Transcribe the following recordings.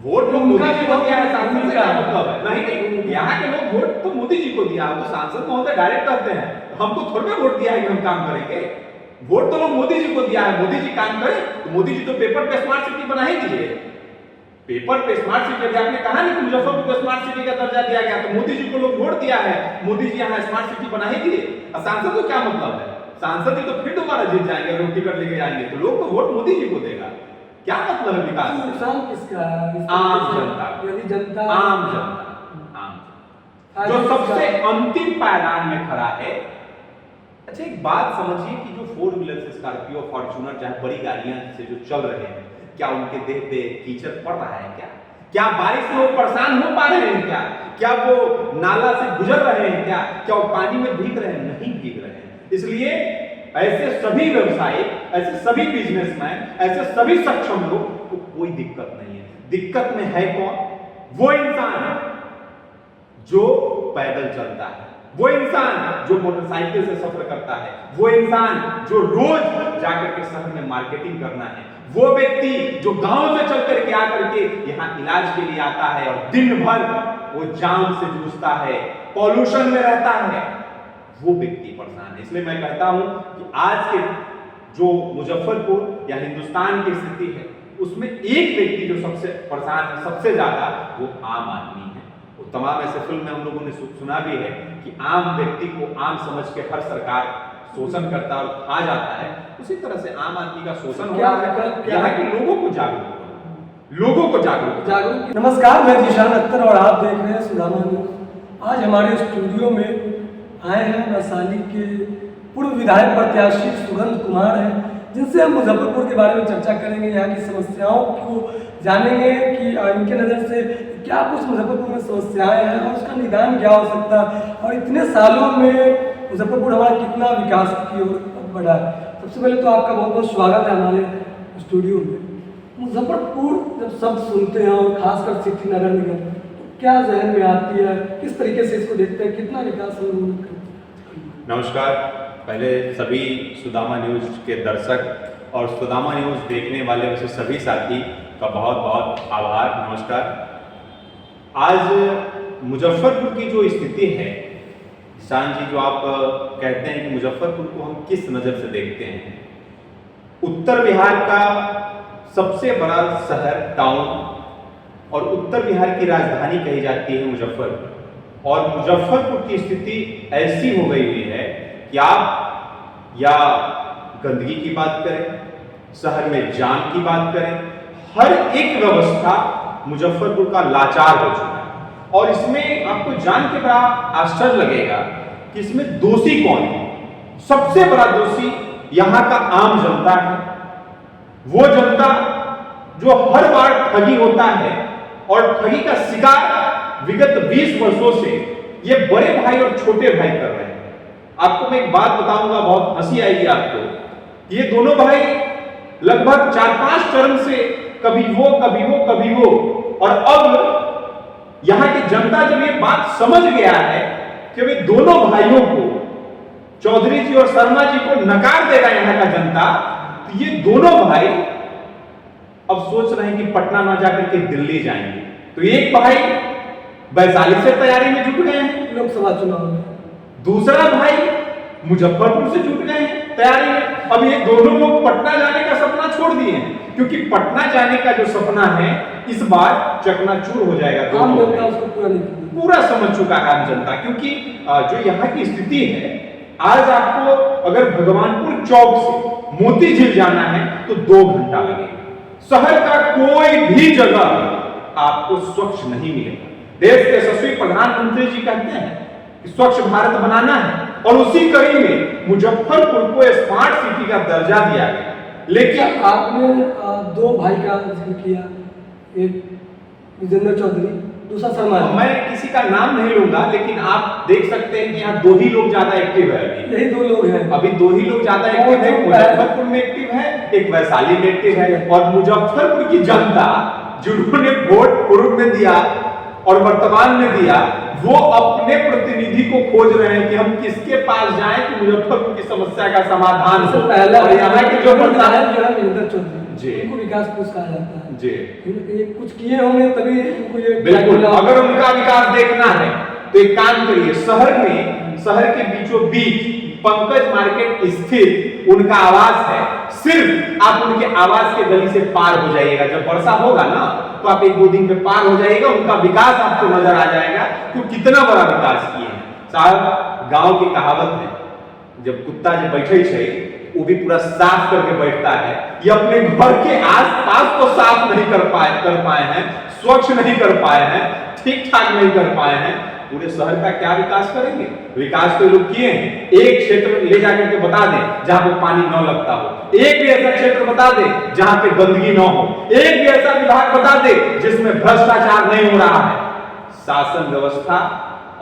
Vote लोग मोदी जी को दिया है, सांसद से क्या मतलब है? नहीं, यहाँ के लोग वोट तो मोदी जी को दिया, तो सांसद महोदय डायरेक्ट कहते हैं, हमको थोड़ी ना वोट दिया है कि हम काम करेंगे। वोट तो लोग मोदी जी को दिया है, मोदी जी काम करें, तो मोदी जी तो पेपर पे स्मार्ट सिटी बना ही दिए। पेपर पे स्मार्ट सिटी, आपने कहा नहीं कि मुजफ्फरपुर को स्मार्ट सिटी का दर्जा दिया गया, तो मोदी जी को लोग वोट दिया है, मोदी जी यहाँ स्मार्ट सिटी बना ही दिए। और सांसद को क्या मतलब है? सांसद जी तो फिर दोबारा जीत जाएंगे, अगर टिकट लेके जाएंगे तो लोग तो वोट मोदी जी को देगा। क्या मतलब है विकास? नुकसान किसका है? आम जनता, यदि जनता, आम जनता, आम जो सबसे अंतिम पायदान में खड़ा है। अच्छा, एक बात समझिए कि जो फोर व्हीलर से स्कॉर्पियो, फॉर्च्यूनर, चाहे बड़ी गाड़ियां से जो चल रहे हैं, क्या उनके देह पे कीचड़ पड़ रहा है? क्या बारिश में वो परेशान हो पा रहे हैं? क्या वो नाला से गुजर रहे हैं? क्या वो पानी में भीग रहे हैं? नहीं भीग रहे हैं। इसलिए ऐसे सभी व्यवसायी, ऐसे सभी बिजनेसमैन, ऐसे सभी सक्षम लोग को कोई दिक्कत नहीं है। दिक्कत में है कौन? वो इंसान जो पैदल चलता है, वो इंसान जो मोटरसाइकिल से सफर करता है, वो इंसान जो रोज जाकर के शहर में मार्केटिंग करना है, वो व्यक्ति जो गांव से चल करके आकर के यहाँ इलाज के लिए आता है और दिन भर वो जाम से जूझता है, पॉल्यूशन में रहता है, वो व्यक्ति परेशान है। इसलिए मैं कहता हूं कि आज के जो मुजफ्फरपुर या हिंदुस्तान की स्थिति है, उसमें एक व्यक्ति जो सबसे परेशान है सबसे ज्यादा, वो आम आदमी है। वो तमाम ऐसे फिल्म में हम लोगों ने सुना भी है कि आम व्यक्ति को आम समझ के हर सरकार शोषण करता और खा जाता है। उसी तरह से आम आदमी का शोषण हो रहा है। यहाँ के लोगों को जागरूक। नमस्कार, मैं जीशान अख्तर और आप देख रहे हैं सुदामा न्यूज। आज हमारे स्टूडियो में आए हैं वैशाली के पूर्व विधायक प्रत्याशी सुगंध कुमार हैं, जिनसे हम मुजफ्फरपुर के बारे में चर्चा करेंगे, यहाँ की समस्याओं को जानेंगे कि इनके नज़र से क्या कुछ मुजफ्फरपुर में समस्याएं हैं और उसका निदान क्या हो सकता है, और इतने सालों में मुजफ्फरपुर हमारा कितना विकास की ओर बढ़ा है। सबसे पहले तो आपका बहुत बहुत स्वागत है हमारे स्टूडियो में। मुजफ्फरपुर जब शब्द सुनते हैं और खासकर सिटी नगर निगम, तो क्या जहन में आती है? किस तरीके से इसको देखते हैं? कितना विकास हम? नमस्कार, पहले सभी सुदामा न्यूज के दर्शक और सुदामा न्यूज देखने वाले वैसे सभी साथी का बहुत बहुत आभार, नमस्कार। आज मुजफ्फरपुर की जो स्थिति है, किसान जी, जो आप कहते हैं कि मुजफ्फरपुर को हम किस नज़र से देखते हैं, उत्तर बिहार का सबसे बड़ा शहर, टाउन, और उत्तर बिहार की राजधानी कही जाती है मुजफ्फरपुर। और मुजफ्फरपुर की स्थिति ऐसी हो गई हुई है कि आप या गंदगी की बात करें, शहर में जाम की बात करें, हर एक व्यवस्था मुजफ्फरपुर का लाचार हो चुका है। और इसमें आपको जान के बड़ा आश्चर्य लगेगा कि इसमें दोषी कौन है। सबसे बड़ा दोषी यहाँ का आम जनता है। वो जनता जो हर बार ठगी होता है और ठगी का शिकार विगत 20 वर्षों से ये बड़े भाई और छोटे भाई कर रहे हैं। आपको मैं एक बात बताऊंगा, बहुत हंसी आएगी आपको। ये दोनों भाई लगभग 4-5 टर्म से कभी वो, और अब यहाँ की जनता जब ये बात समझ गया है कि वे दोनों भाइयों को, चौधरी जी और शर्मा जी को नकार देगा यहाँ का जनता, तो ये दोनों भाई अब सोच रहे हैं कि पटना ना जाकर के दिल्ली जाएंगे। तो एक भाई वैशाली से तैयारी में जुट गए हैं लोकसभा चुनाव में, दूसरा भाई मुजफ्फरपुर से जुट गए हैं तैयारी में। अब ये दोनों लोग पटना जाने का सपना छोड़ दिए हैं, क्योंकि पटना जाने का जो सपना है इस बार चकनाचूर हो जाएगा। आम जनता उसको पूरा समझ चुका है आम जनता, क्योंकि जो यहाँ की स्थिति है, आज आपको अगर भगवानपुर चौक से मोती झील जाना है तो 2 घंटा लगेगा। शहर का कोई भी जगह आपको स्वच्छ नहीं मिलेगा। देश के यशस्वी प्रधानमंत्री जी कहते हैं कि स्वच्छ भारत बनाना है, और उसी कड़ी में मुजफ्फरपुर को स्मार्ट सिटी का दर्जा दिया गया। लेकिन आपने 2 भाई का जिक्र किया, एक विजेंद्र चौधरी, दूसरा शर्मा। मैं किसी का नाम नहीं लूंगा, लेकिन आप देख सकते हैं कि यहाँ 2 ही लोग ज्यादा एक्टिव है। यही 2 लोग हैं अभी 2 ही लोग ज्यादा एक्टिव है। मुजफ्फरपुर में एक्टिव है, एक वैशाली में एक्टिव है। और मुजफ्फरपुर की जनता जिन्होंने वोट पूर्व में दिया और वर्तमान में दिया, वो अपने प्रतिनिधि को खोज रहे हैं कि हम किसके पास जाएं कि मुजफ्फरपुर की समस्या का समाधान हो। पहला और यहाँ के जो विजेंद्र चौधरी, जी। उनको विकास पुरुष कहा जाता है। जी ये कुछ किए होंगे तभी उनको ये बिल्कुल। अगर उनका विकास देखना है तो एक काम करिए, शहर के बीचों बीच पंकज मार्केट स्थित उनका आवास है। सिर्फ आप उनके आवास के गली से पार हो जाइएगा, जब वर्षा होगा ना तो आप 1-2 दिन में पार हो जाइएगा, उनका विकास आपको नजर आ जाएगा कि कितना बड़ा विकास किए हैं। साहब गांव की कहावत है, जब कुत्ता जो बैठे छे वो भी पूरा साफ करके बैठता है। ये अपने घर के आसपास को साफ नहीं कर पाए हैं, स्वच्छ नहीं कर पाए हैं, ठीक ठाक नहीं कर पाए हैं, पूरे शहर का क्या विकास करेंगे? विकास तो लोग किए हैं। एक क्षेत्र ले जाकर के बता दें जहां पे पानी न लगता हो, एक भी ऐसा क्षेत्र बता दें जहां पे गंदगी न हो, एक भी ऐसा विभाग बता दे जिसमें भ्रष्टाचार नहीं हो रहा है। शासन व्यवस्था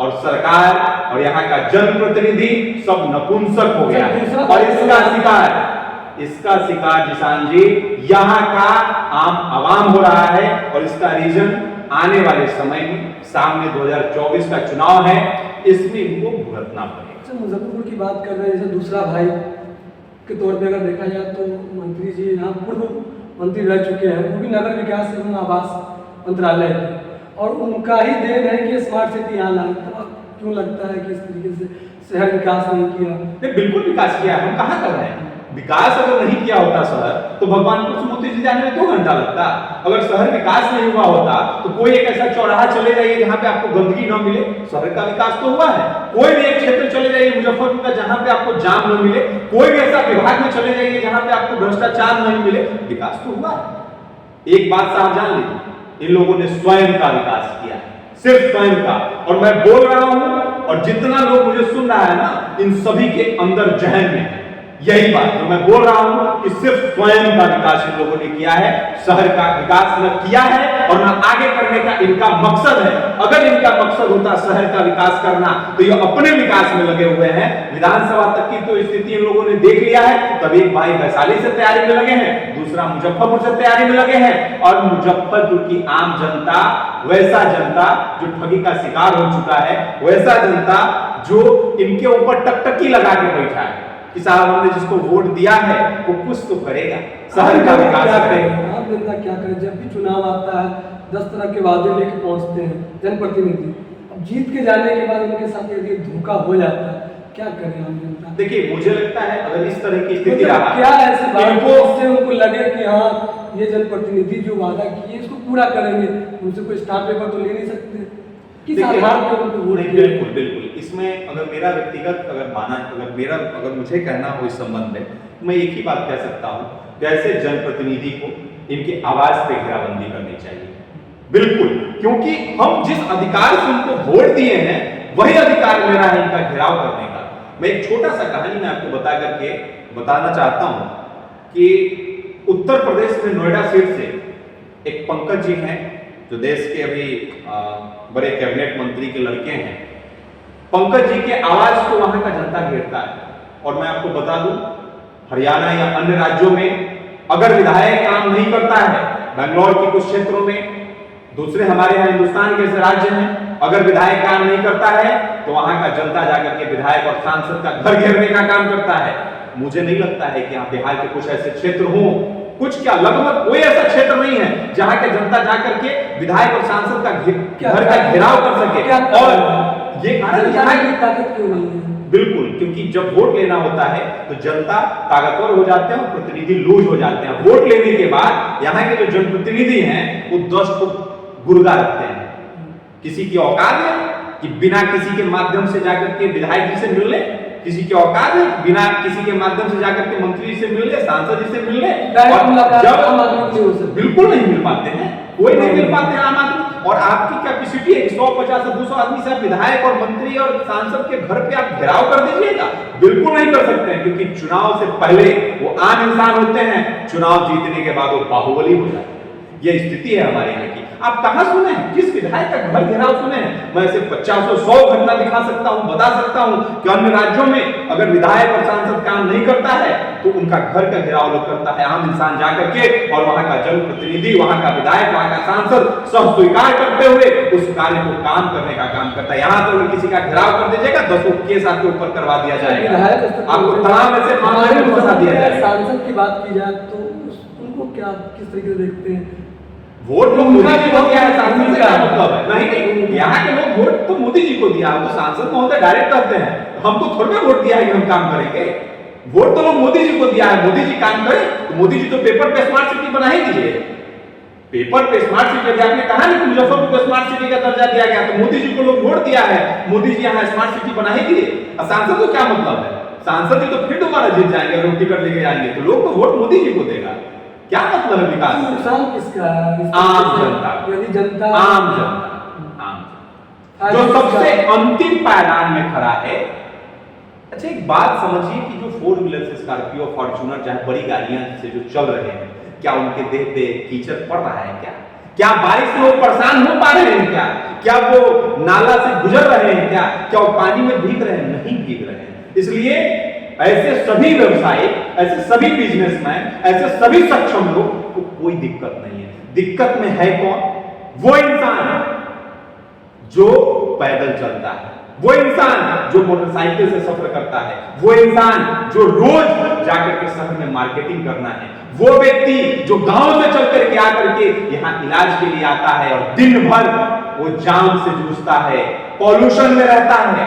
और सरकार और यहाँ का जनप्रतिनिधि सब नपुंसक हो गया है। और इसका शिकार किसान जी यहाँ का आम आवाम हो रहा है। और इसका रीजन आने वाले समय में सामने 2024 का चुनाव है, इसमें इनको भुगतना पड़ेगा। मुजफ्फरपुर की बात कर रहे हैं, जैसे दूसरा भाई के तौर पे अगर देखा जाए तो मंत्री जी यहाँ पूर्व मंत्री रह चुके हैं, वो भी नगर विकास एवं आवास मंत्रालय है और उनका ही देन है कि स्मार्ट सिटी यहाँ लाए। क्यों लगता है कि इस तरीके से शहर विकास नहीं किया? नहीं, बिल्कुल विकास किया है। हम कहाँ कर रहे हैं? विकास अगर नहीं किया होता शहर तो भगवानपुर से मोती जी जाने में 2 घंटा लगता। अगर शहर विकास नहीं हुआ होता तो कोई एक ऐसा चौराहा चले जाइए जहां पे आपको गंदगी न मिले, शहर का विकास तो हुआ है। कोई भी एक क्षेत्र चले जाइए मुजफ्फरपुर का जहां पे आपको जाम न मिले, कोई भी ऐसा विभाग में चले जाइए जहां पे आपको भ्रष्टाचार नहीं मिले, विकास तो हुआ है। एक बात साहब जान लीजिए, इन लोगों ने स्वयं का विकास किया है, सिर्फ स्वयं का। और मैं बोल रहा हूं और जितना लोग मुझे सुन रहा है ना, इन सभी के अंदर जहन में है यही बात जो मैं बोल रहा हूं कि सिर्फ स्वयं का विकास इन लोगों ने किया है, शहर का विकास न किया है और न आगे करने का इनका मकसद है। अगर इनका मकसद होता शहर का विकास करना तो ये अपने विकास में लगे हुए हैं। विधानसभा तक की तो स्थिति इन लोगों ने देख लिया है। तब एक भाई वैशाली से तैयारी में लगे हैं, दूसरा मुजफ्फरपुर से तैयारी में लगे हैं। और मुजफ्फरपुर की आम जनता, वैसा जनता जो ठगी का शिकार हो चुका है, वैसा जनता जो इनके ऊपर टकटकी लगा के बैठा है कि साहब हमने जिसको वोट दिया है वो कुछ तो करेगा, शहर का विकास करेगा। आप जनता क्या करें? जब भी चुनाव आता है 10 तरह के वादे लेके पहुंचते हैं जनप्रतिनिधि, अब जीत के जाने के बाद उनके साथ यदि धोखा हो जाता है, क्या करें हम जनता? देखिए मुझे लगता है अगर इस तरह की स्थिति रहा, क्या ऐसी बात जिससे उनको लगे कि हाँ ये जनप्रतिनिधि जो वादा किए इसको पूरा करेंगे, उनसे कोई स्टाम्प पेपर तो ले नहीं सकते। किस आधार पर उनको वोट दिया? बिल्कुल बिल्कुल। इसमें अगर मेरा व्यक्तिगत अगर मुझे कहना हो इस संबंध में, तो मैं एक ही बात कह सकता हूं, जैसे जनप्रतिनिधि को इनके आवाज पे घेराबंदी करनी चाहिए। बिल्कुल, क्योंकि हम जिस अधिकार से उनको वोट दिए हैं वही अधिकार मेरा है इनका घेराव करने का। मैं एक छोटा सा कहानी मैं आपको बताना चाहता हूं कि उत्तर प्रदेश में नोएडा सीट से एक पंकज जी हैं जो देश के अभी बड़े कैबिनेट मंत्री के लड़के हैं। पंकज जी के आवाज को वहां का जनता घेरता है। और मैं आपको बता दूं, हरियाणा या अन्य राज्यों में अगर विधायक काम नहीं करता है, बेंगलोर के कुछ क्षेत्रों में, दूसरे हमारे यहाँ हिंदुस्तान के ऐसे राज्य हैं, अगर विधायक काम नहीं करता है तो वहां का जनता जाकर के विधायक और सांसद का घर घेरने का काम करता है। मुझे नहीं लगता है कि यहाँ बिहार के कुछ ऐसे क्षेत्र हों, कुछ क्या लगभग कोई ऐसा क्षेत्र नहीं है जहां के जनता जाकर के विधायक और सांसद का घर का घेराव कर सके। और ये कारण यहाँ की ताकत क्यों नहीं है? बिल्कुल, क्योंकि जब वोट लेना होता है तो जनता ताकतवर हो जाते हैं और प्रतिनिधि लूज हो जाते हैं। वोट लेने के बाद यहाँ के जो जनप्रतिनिधि हैं वो 10 को गुर्गा रखते हैं। किसी की औकात है कि बिना किसी के माध्यम से जाकर के विधायक जी से मिल ले, किसी की औकात है बिना किसी के माध्यम से जाकर के मंत्री से मिल ले, सांसद जी से मिल ले, जब बिल्कुल नहीं मिल पाते हैं, कोई नहीं मिल पाते हैं आम आदमी। और आपकी कैपेसिटी है 150 से 200 आदमी से आप विधायक और मंत्री और सांसद के घर पे आप घेराव कर दीजिएगा? बिल्कुल नहीं कर सकते हैं, क्योंकि चुनाव से पहले वो आम इंसान होते हैं, चुनाव जीतने के बाद वो बाहुबली हो जाते हैं। ये स्थिति है हमारे यहाँ की। आप कहां सुने हैं, किस विधायक का घर घेराव सुने हैं? मैं ऐसे 50-100 घटना दिखा सकता हूं, बता सकता हूं कि अन्य राज्यों में अगर विधायक और सांसद काम नहीं करता है तो उनका घर का घेराव लोग करता है आम इंसान जाकर के, और वहां का जनप्रतिनिधि, वहां का विधायक, वहां का सांसद सब स्वीकार करते हुए उस कार्य को काम करने का काम करता है। यहाँ तो अगर किसी का घेराव कर दीजिएगा 10 केस आपके ऊपर करवा दिया जाएगा, आपको तमाम ऐसे मामले में फंसा दिया जाएगा। सांसद की बात की जाए तो को क्या किस तरीके से देखते हैं? वोट तो मोदी जी को दिया है, सांसद से क्या मतलब है? नहीं, यहाँ के लोग वोट तो मोदी जी को दिया, तो सांसद महोदय डायरेक्ट करते हैं, हमको थोड़ी ना वोट दिया है कि हम काम करेंगे। वोट तो लोग मोदी जी को दिया है, मोदी जी काम करें, तो मोदी जी तो पेपर पे स्मार्ट सिटी बना ही दीजिए। पेपर पे स्मार्ट सिटी, आपने कहा ना कि मुजफ्फरपुर को स्मार्ट सिटी का दर्जा दिया गया, तो मोदी जी को लोग वोट दिया है, मोदी जी यहाँ स्मार्ट सिटी बना ही दिए। और सांसद को क्या मतलब है? सांसद जी तो फिर दोबारा जीत जाएंगे, अगर टिकट लेके जाएंगे, तो लोग तो वोट मोदी जी को देगा। क्या मतलब है विकास? नुकसान किसका है? आम जनता, यदि जनता, आम जनता, आम जो सबसे अंतिम पायदान में खड़ा है। अच्छा, एक बात समझिए कि जो 4 व्हीलर से स्कॉर्पियो, फॉर्च्यूनर, चाहे बड़ी गाड़ियां से जो चल रहे हैं, क्या उनके देह पे कीचड़ पड़ रहा है? क्या बारिश में वो परेशान हो पा रहे हैं? क्या वो नाला से गुजर रहे हैं? क्या वो पानी में भीग रहे हैं? नहीं भीग रहे हैं। इसलिए ऐसे सभी व्यवसायी, ऐसे सभी बिजनेसमैन, ऐसे सभी सक्षम लोग को कोई दिक्कत नहीं है। दिक्कत में है कौन? वो इंसान जो पैदल चलता है, वो इंसान जो मोटरसाइकिल से सफर करता है, वो इंसान जो रोज जाकर के शहर में मार्केटिंग करना है, वो व्यक्ति जो गांव से चल करके आकर के यहाँ इलाज के लिए आता है और दिन भर वो जाम से जूझता है, पॉल्यूशन में रहता है,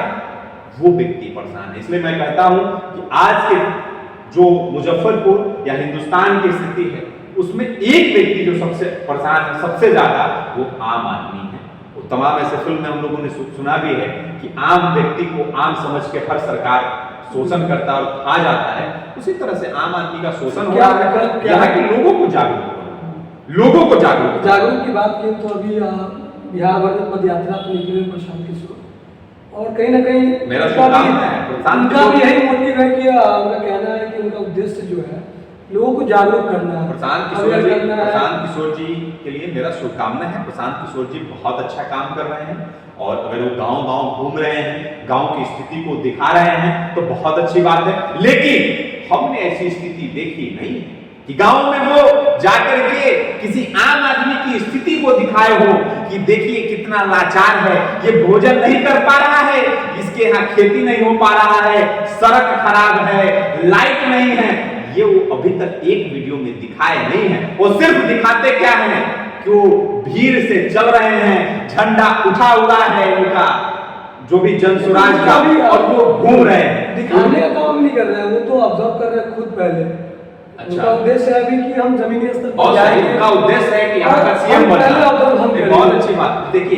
वो व्यक्ति परेशान है। इसलिए मैं कहता हूं कि आज के जो मुजफ्फरपुर या हिंदुस्तान की स्थिति है, उसमें एक व्यक्ति जो सबसे परेशान है, सबसे ज्यादा, वो आम आदमी है। वो तमाम ऐसे फिल्म में हम लोगों ने सुना भी है कि आम व्यक्ति को आम समझ के हर सरकार शोषण करता और खा जाता है। उसी तरह से आम आदमी का शोषण हो रहा है। यहाँ के लोगों को जागरूक की बात की तो अभी बिहार भर में पद यात्रा तो निकले प्रशांत किशोर, और कहीं ना कहीं मेरा उनका भी यही मोटिव है कि उनका कहना है कि उनका उद्देश्य जो है लोगों को जागरूक करना है। प्रशांत किशोर जी के लिए मेरा शुभकामना है। प्रशांत किशोर जी बहुत अच्छा काम कर रहे हैं, और अगर वो गांव-गांव घूम रहे हैं, गांव की स्थिति को दिखा रहे हैं, तो बहुत अच्छी बात है। लेकिन हमने ऐसी स्थिति देखी नहीं कि गांव में वो जाकर के किसी आम आदमी की स्थिति को दिखाए हो कि देखिए कितना लाचार है, ये भोजन नहीं कर पा रहा है, इसके यहाँ खेती नहीं हो पा रहा है, सड़क खराब है, लाइट नहीं है। ये वो अभी तक एक वीडियो में दिखाए नहीं है। वो सिर्फ दिखाते क्या है कि वो भीड़ से चल रहे हैं, झंडा उठा हुआ है उनका, जो भी जन स्वराज का, और वो घूम रहे हैं। दिखाने का काम नहीं कर रहे हैं, वो तो ऑब्जर्व कर रहे हैं खुद पहले। अच्छा, उनका उद्देश्य है अभी कि हम जमीनी स्तर पर जाएंगे। उनका उद्देश्य है कि यहाँ का सीएम बनना। बहुत अच्छी बात। देखिए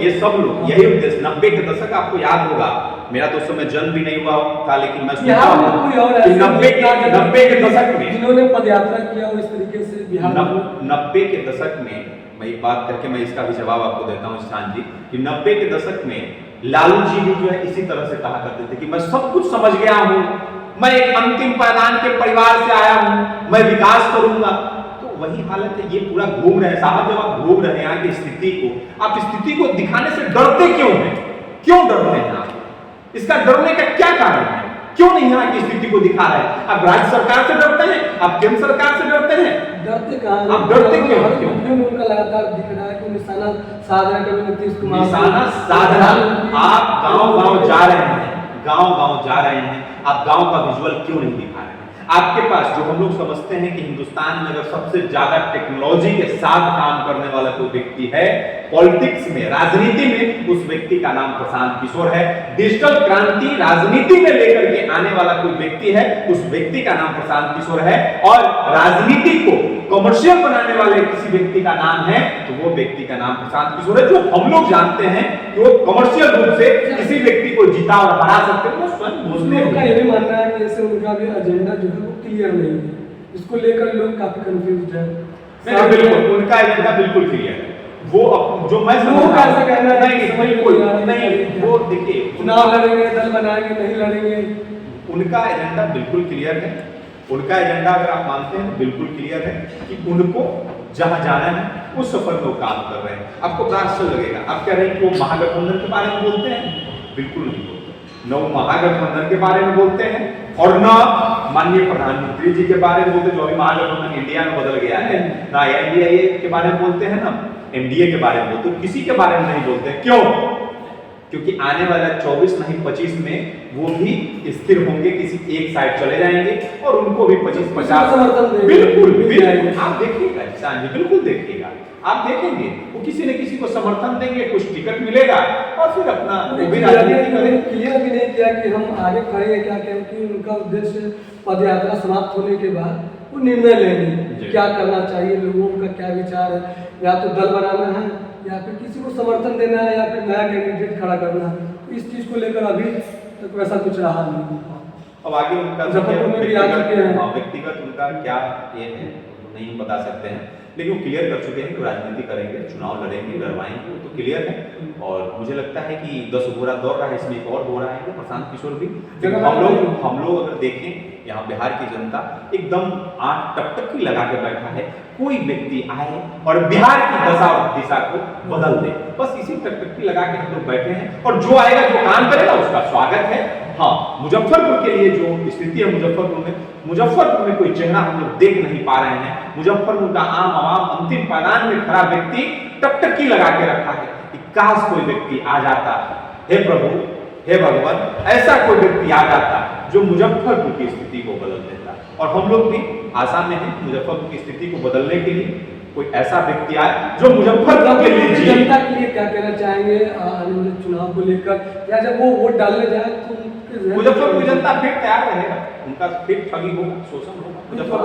ये सब लोग यही उद्देश्य, 90 के दशक आपको याद होगा, मेरा तो उस समय जन्म भी नहीं हुआ था, लेकिन मैं सुनता हूँ कि 90 के दशक में जिन्होंने पदयात्रा किया वो इस तरीके से बिहार 90 के दशक में, मैं एक बात करके मैं इसका भी जवाब आपको देता हूँ स्थान जी, कि 90 के दशक में लालू जी भी जो है इसी तरह से कहा करते थे कि मैं सब कुछ समझ गया हूँ, मैं एक अंतिम पायदान के परिवार से आया हूँ, मैं विकास करूंगा। तो वही हालत है, ये पूरा घूम रहे हैं साहब। जब आप घूम रहे हैं यहाँ की स्थिति को, आप स्थिति को दिखाने से डरते क्यों हैं? क्यों डरते हैं आप? इसका डरने का क्या कारण है? क्यों नहीं यहाँ की स्थिति को दिखा रहे हैं? आप राज्य सरकार से डरते हैं? आप केंद्र सरकार से डरते हैं? डरते कहाँ? आप डरते क्यों? उनका लगातार दिख रहा है कि निशाना साधना कभी नीतीश कुमार, निशाना साधना। आप गांव-गांव जा रहे हैं, गांव-गांव जा रहे हैं, आप गांव का विजुअल क्यों नहीं दिखा रहे हैं? आपके पास जो हम लोग समझते हैं कि हिंदुस्तान में अगर सबसे ज्यादा टेक्नोलॉजी के साथ काम करने वाला कोई व्यक्ति है पॉलिटिक्स में, राजनीति में, उस व्यक्ति का नाम प्रशांत किशोर है। डिजिटल क्रांति राजनीति में लेकर के आने वाला कोई व्यक्ति है, उस व्यक्ति का नाम प्रशांत किशोर है। और राजनीति को कमर्शियल बनाने वाले किसी व्यक्ति का नाम है, तो वो व्यक्ति का नाम प्रशांत किशोर है, जो हम लोग जानते हैं कि वो कमर्शियल रूप से किसी व्यक्ति को जीता और हरा सकते हैं। वो स्वयं घोषणा का ये भी मानना है कि जैसे उनका भी एजेंडा जो है वो क्लियर नहीं है, इसको लेकर लोग काफी कंफ्यूज है। नहीं, बिल्कुल उनका एजेंडा बिल्कुल क्लियर है। वो जो मैं समझता हूं, कहना है नहीं, बिल्कुल नहीं, वो देखिए चुनाव लड़ेंगे, दल बनाएंगे, नहीं लड़ेंगे, उनका एजेंडा बिल्कुल क्लियर है। उनका एजेंडा अगर आप मानते हैं बिल्कुल क्लियर है कि उनको जहां जाना है उस सफर में वो काम कर रहे हैं। आपको बड़ा आश्चर्य लगेगा, आप कह रहे हैं कि वो महागठबंधन के बारे में बोलते हैं, बिल्कुल नहीं बोलते। न वो महागठबंधन के बारे में बोलते हैं और न माननीय प्रधानमंत्री जी के बारे में बोलते, जो अभी महागठबंधन इंडिया में बदल गया है, ना एनडीए के बारे में बोलते हैं, ना एनडीए के बारे में बोलते, किसी के बारे में नहीं बोलते। क्यों? क्योंकि आने वाला 24 नहीं 25 में वो भी स्थिर होंगे, किसी एक साइड चले जाएंगे और उनको भी 25-50 बिल्कुल बिल्कुल आप देखिएगा किसान जी, बिल्कुल देखिएगा, आप देखेंगे वो किसी न किसी को समर्थन देंगे, कुछ टिकट मिलेगा और फिर अपना वो भी राजनीति करेंगे। क्लियर भी नहीं किया कि हम आगे खड़े क्या, क्योंकि उनका उद्देश्य पद यात्रा समाप्त होने के बाद वो निर्णय लेंगे क्या करना चाहिए, लोगों का क्या विचार है, या तो दल बनाना है या फिर किसी को समर्थन देना है या फिर नया कैंडिडेट खड़ा करना है। तो इस चीज को लेकर अभी तक वैसा कुछ रहा नहीं। अब आगे उनका मुजफ्फरपुर में भी आ चुके हैं, व्यक्तिगत उनका क्या ये है नहीं बता सकते हैं, लेकिन वो क्लियर कर चुके हैं कि राजनीति करेंगे, चुनाव लड़ेंगे, लड़वाएंगे, वो तो क्लियर है। और मुझे लगता है कि 10 घोड़ा दौड़ रहा है, इसमें एक और घोड़ा है प्रशांत किशोर भी। हम लोग अगर देखें यहाँ बिहार की जनता एकदम आंख टकटकी लगा के बैठा है, कोई व्यक्ति आए और बिहार की दशा और दिशा को बदल दे, बस इसी टकटकी लगा के हम लोग बैठे हैं। और जो आएगा जो काम करेगा उसका स्वागत है। हाँ, मुजफ्फरपुर के लिए जो स्थिति है मुजफ्फरपुर में कोई चेहरा हम लोग देख नहीं पा रहे हैं। मुजफ्फरपुर का आम आवाम अंतिम पायदान में खड़ा व्यक्ति टकटकी लगा के रखा है कि काश कोई व्यक्ति आ जाता, हे प्रभु हे भगवान, ऐसा कोई व्यक्ति आ जाता जो मुजफ्फरपुर की स्थिति को बदल देता। और हम लोग भी आशा में हैं मुजफ्फरपुर की स्थिति को बदलने के लिए कोई ऐसा व्यक्ति आए जो मुजफ्फरपुर के लिए जनता के लिए क्या कहना चाहेंगे आने वाले चुनाव को लेकर, या जब वो वोट डालने जाए तो मुजफ्फरपुर जनता फिर तैयार रहेगा, उनका फिर ठगी होगा, शोषण होगा।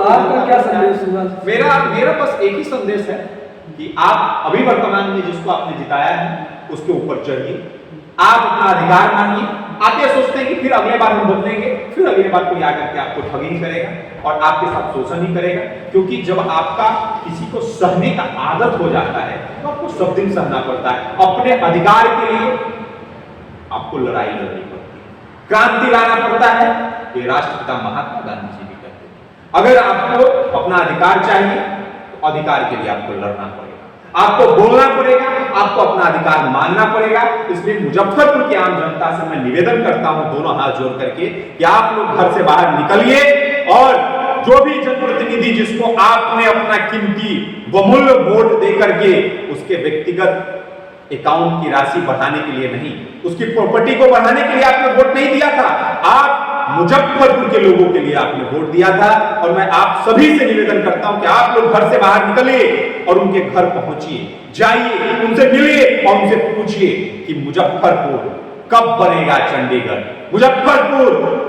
आपका क्या संदेश होगा? मेरा बस एक ही संदेश है कि आप अभी वर्तमान में जिसको आपने जिताया है उसके ऊपर चढ़िए, आप अपना अधिकार मानिए। आप ये सोचते हैं कि फिर अगले बार हम बदलेंगे, फिर अगले बार कोई आकर के आपको ठगी करेगा और आपके साथ शोषण ही करेगा, क्योंकि जब आपका किसी को सहने का आदत हो जाता है तो आपको सब दिन सहना पड़ता है। अपने अधिकार के लिए आपको लड़ाई लड़नी पड़ती है, क्रांति लाना पड़ता है। ये राष्ट्रपिता महात्मा गांधी जी भी कहते हैं, अगर आपको अपना अधिकार चाहिए तो अधिकार के लिए आपको लड़ना पड़ेगा, आपको बोलना पड़ेगा, आपको अपना अधिकार मानना पड़ेगा। इसलिए मुजफ्फरपुर की आम जनता से मैं निवेदन करता हूं दोनों हाथ जोड़ करके कि आप लोग घर से बाहर निकलिए और जो भी जनप्रतिनिधि जिसको आपने अपना कीमती बहुमूल्य वोट दे करके उसके व्यक्तिगत अकाउंट की राशि बढ़ाने के लिए नहीं, उसकी प्रॉपर्टी को बढ़ाने के लिए आपने वोट नहीं दिया था, आप मुजफ्फरपुर के लोगों के लिए आपने वोट दिया था। और मैं आप सभी से निवेदन करता हूं कि आप लोग घर से बाहर निकलिए और उनके घर पहुंचिए, जाइए, उनसे मिलिए और उनसे पूछिए कि मुजफ्फरपुर कब बनेगा चंडीगढ़, मुजफ्फरपुर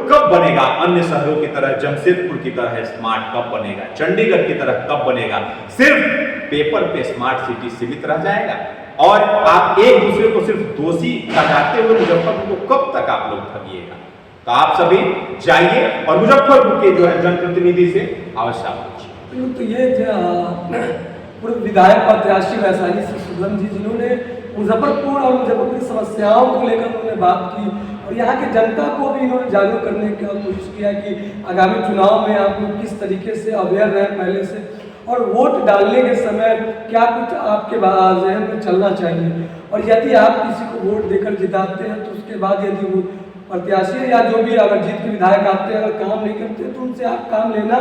कब बनेगा अन्य शहरों की तरह, जमशेदपुर की तरह स्मार्ट कब बनेगा, चंडीगढ़ की तरह कब बनेगा। सिर्फ पेपर पे स्मार्ट सिटी सीमित रह जाएगा और आप एक दूसरे को सिर्फ दोषी लगाते हुए मुजफ्फरपुर को कब तक आप लोग ठगिएगा। तो आप सभी जाइए और मुजफ्फरपुर के जो है जनप्रतिनिधि से अवश्य पूछिए। तो ये पूर्व विधायक प्रत्याशी वैशाली से सुगम जी, जिन्होंने मुजफ्फरपुर और मुजफ्फरपुर की समस्याओं को लेकर उन्होंने बात की और यहाँ की जनता को भी इन्होंने जागरूक करने की कोशिश किया कि आगामी चुनाव में आप लोग किस तरीके से अवेयर रहे पहले से, और वोट डालने के समय क्या कुछ आपके जहन में चलना चाहिए, और यदि आप किसी को वोट देकर जिताते हैं तो उसके बाद यदि वो प्रत्याशी या जो भी अगर जीत के विधायक आते हैं अगर काम नहीं करते तो उनसे आप काम लेना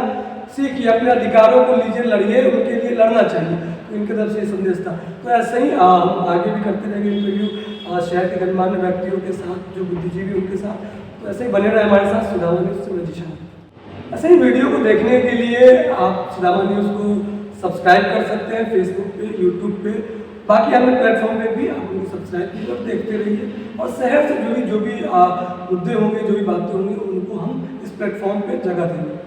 सीखिए, अपने अधिकारों को लीजिए, लड़िए, उनके लिए लड़ना चाहिए। तो इनके तरफ से ये संदेश था। तो ऐसे ही हम आगे भी करते रहेंगे इंटरव्यू शहर के गणमान्य व्यक्तियों के साथ, जो बुद्धिजीवी उनके साथ। तो ऐसे ही बने रहे हमारे साथ सुदामा न्यूज़ से मजीशा। ऐसे ही वीडियो को देखने के लिए आप सुदामा न्यूज़ को सब्सक्राइब कर सकते हैं फेसबुक पे, यूट्यूब पे, बाकी अन्य प्लेटफॉर्म पे भी आप उनको सब्सक्राइब कीजिए और देखते रहिए। और शहर से जुड़ी जो भी मुद्दे होंगे, जो भी बातें होंगी, उनको हम इस प्लेटफॉर्म पे जगह देंगे।